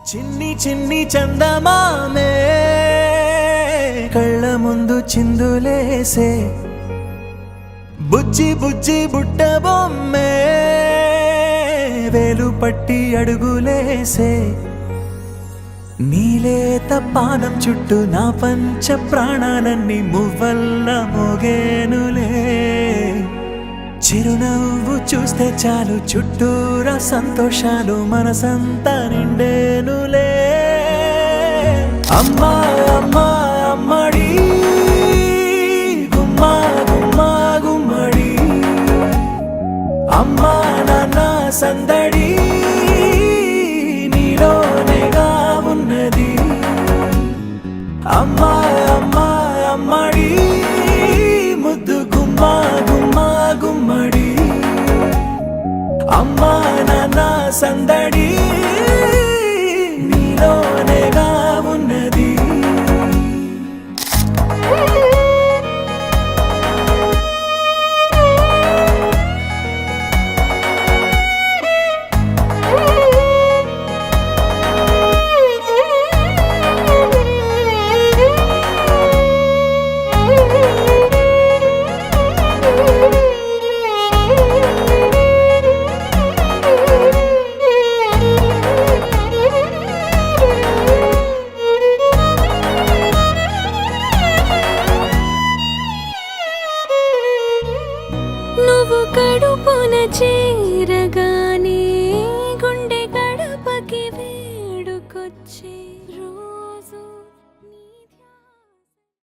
చిన్ని చిన్ని చందమామే కళ్ళ ముందు చిందులేసే బుజ్జి బుజ్జి బుట్ట బొమ్మే వేలు పట్టి అడుగులేసే నీలేత పానం చుట్టూ నా పంచ ప్రాణాలన్నీ మువ్వల్ల మోగేనులే చిరునవ్వు చూస్తే చాలు చుట్టూరా సంతోషాలు మనసంతా నిండేనులే అమ్మా అమ్మా అమ్మడి గుమ్మా గుమ్మా గుమ్మడి అమ్మా నాన్న సందడి నీలోనేగా ఉన్నది అమ్మా అమ్మా అమ్మడి ముద్దు గుమ్మా గుమ్మా గుమ్మడి అమ్మా నాన్న సందడి నీలోనేగా ఉన్నది నువ్వు కడుపున చే